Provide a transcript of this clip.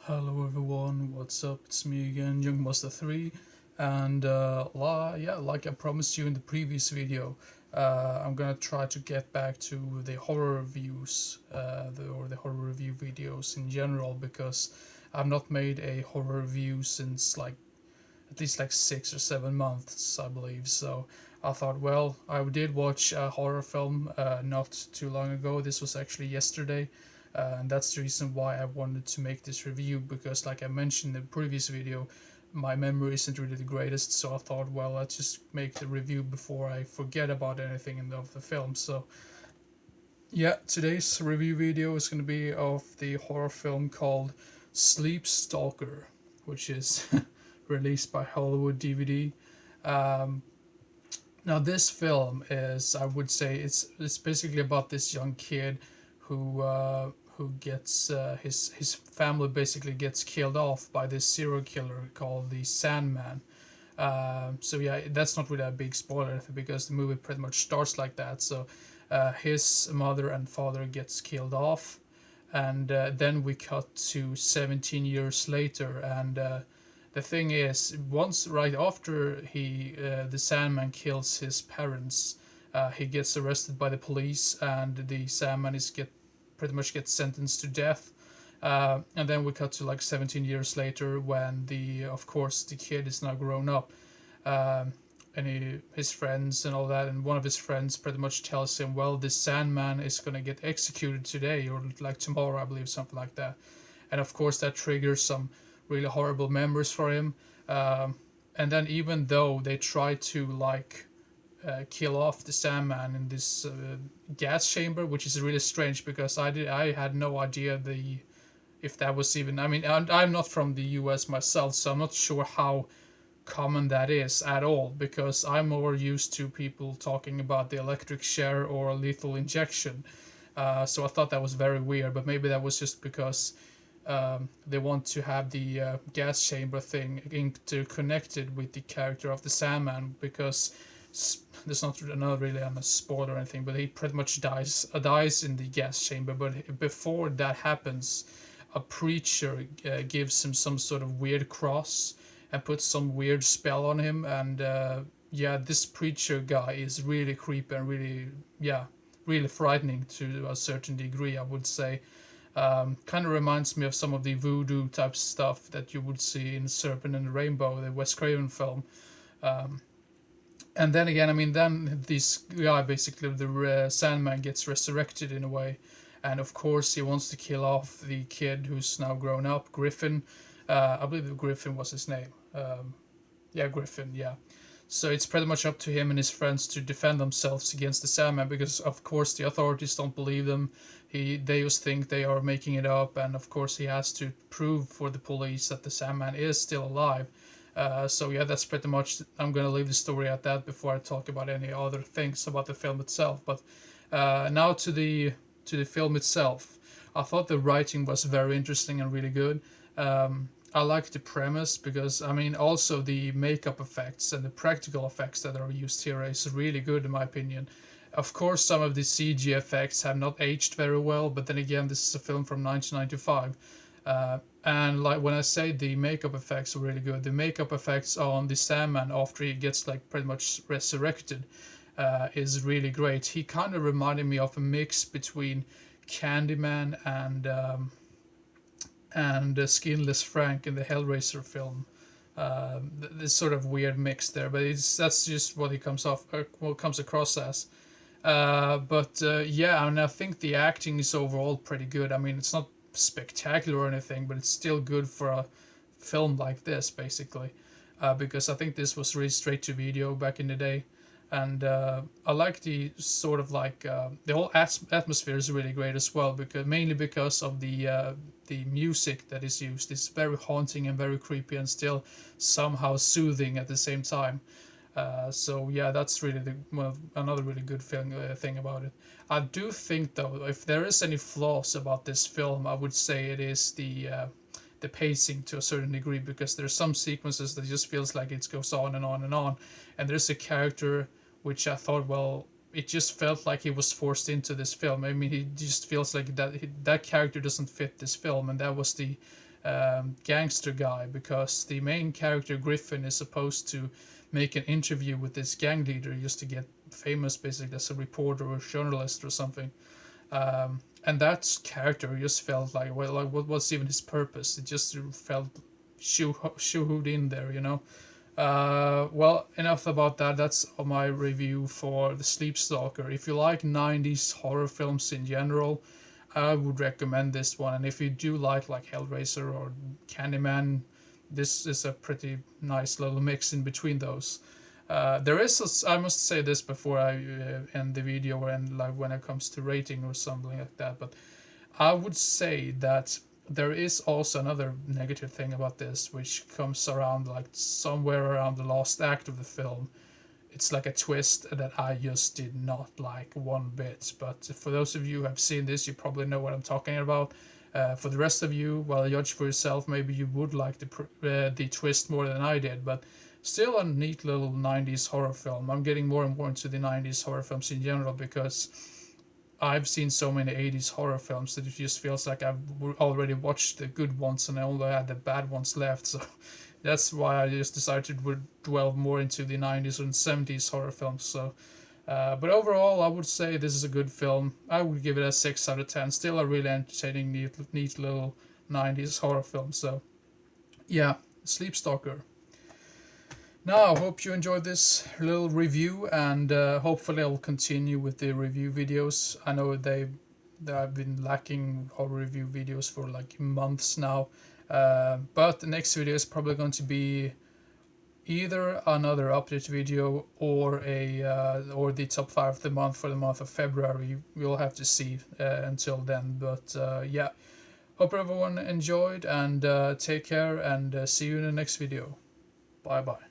Hello everyone, what's up? It's me again, Junkmaster3, and like I promised you in the previous video, I'm gonna try to get back to the horror reviews, or the horror review videos in general, because I've not made a horror review since like at least like 6 or 7 months, I believe. So I thought, well, I did watch a horror film not too long ago. This was actually yesterday, and that's the reason why I wanted to make this review because, like I mentioned in the previous video, my memory isn't really the greatest. So I thought, well, let's just make the review before I forget about anything of the film. So yeah, today's review video is going to be of the horror film called Sleepstalker, which is released by Hollywood DVD. Um, Now, this film is, I would say, it's basically about this young kid who gets his family basically gets killed off by this serial killer called the Sandman. So yeah, that's not really a big spoiler because the movie pretty much starts like that. So his mother and father gets killed off, and then we cut to 17 years later, and the thing is, once right after the Sandman kills his parents, he gets arrested by the police, and the Sandman is get pretty much gets sentenced to death. And then we cut to like 17 years later when of course the kid is now grown up, um, and his friends and all that, and one of his friends pretty much tells him, well, this Sandman is gonna get executed today or like tomorrow, I believe, something like that. And of course that triggers some really horrible memories for him. And then even though they try to like kill off the Sandman in this gas chamber, which is really strange because I had no idea the if that was even. I mean, I'm not from the U.S. myself, so I'm not sure how common that is at all because I'm more used to people talking about the electric share or lethal injection. So I thought that was very weird, but maybe that was just because they want to have the gas chamber thing interconnected with the character of the Sandman because there's not really a spoiler or anything, but he pretty much dies in the gas chamber. But before that happens, a preacher gives him some sort of weird cross and puts some weird spell on him, and yeah, this preacher guy is really creepy and really, yeah, really frightening to a certain degree, I would say. Kind of reminds me of some of the voodoo type stuff that you would see in Serpent and the Rainbow, the Wes Craven film. Um, and then again, I mean, then this guy basically, the Sandman, gets resurrected in a way, and of course he wants to kill off the kid who's now grown up, Griffin. I believe Griffin was his name. Yeah, Griffin. Yeah. So it's pretty much up to him and his friends to defend themselves against the Sandman because, of course, the authorities don't believe them. They just think they are making it up, and of course, he has to prove for the police that the Sandman is still alive. So yeah, that's pretty much. I'm gonna leave the story at that before I talk about any other things about the film itself. But now to the film itself. I thought the writing was very interesting and really good. I like the premise because I mean also the makeup effects and the practical effects that are used here is really good in my opinion. Of course, some of the CG effects have not aged very well, but then again, this is a film from 1995. And like when I say the makeup effects are really good, the makeup effects on the Sandman after he gets like pretty much resurrected is really great. He kind of reminded me of a mix between Candyman and Skinless Frank in the Hellraiser film. This sort of weird mix there, but that's just what he what comes across as. But yeah, and I think the acting is overall pretty good. I mean, it's not spectacular or anything, but it's still good for a film like this, basically. Because I think this was really straight to video back in the day, and I like the sort of like the whole atmosphere is really great as well. Because mainly because of the music that is used. It's very haunting and very creepy, and still somehow soothing at the same time. So yeah, that's really another really good thing about it. I do think though, if there is any flaws about this film, I would say it is the pacing to a certain degree because there's some sequences that just feels like it goes on and on and on, and there's a character which I thought, well, it just felt like he was forced into this film. I mean, he just feels like that character doesn't fit this film, and that was the gangster guy, because the main character Griffin is supposed to make an interview with this gang leader just to get famous, basically as a reporter or a journalist or something. And that character just felt like, well, like what was even his purpose? It just felt shoehorned in there, you know. Well, enough about that. That's my review for the Sleepstalker. If you like 90s horror films in general, I would recommend this one. And if you do like Hellraiser or Candyman, this is a pretty nice little mix in between those. There is, I must say this before I end the video, and like when it comes to rating or something like that, but I would say that there is also another negative thing about this, which comes around like somewhere around the last act of the film. It's like a twist that I just did not like one bit. But for those of you who have seen this, you probably know what I'm talking about. For the rest of you, well, judge for yourself. Maybe you would like the twist more than I did, but still a neat little 90s horror film. I'm getting more and more into the 90s horror films in general because I've seen so many 80s horror films that it just feels like I've already watched the good ones and I only had the bad ones left. So that's why I just decided to dwell more into the 90s and 70s horror films. So, but overall, I would say this is a good film. I would give it a 6 out of 10. Still a really entertaining, neat little 90s horror film. So, yeah, Sleepstalker. Now, I hope you enjoyed this little review, and hopefully I'll continue with the review videos. I know I've been lacking horror review videos for like months now, but the next video is probably going to be either another update video or or the top 5 of the month for the month of February. We'll have to see until then, but yeah. Hope everyone enjoyed, and take care, and see you in the next video. Bye bye.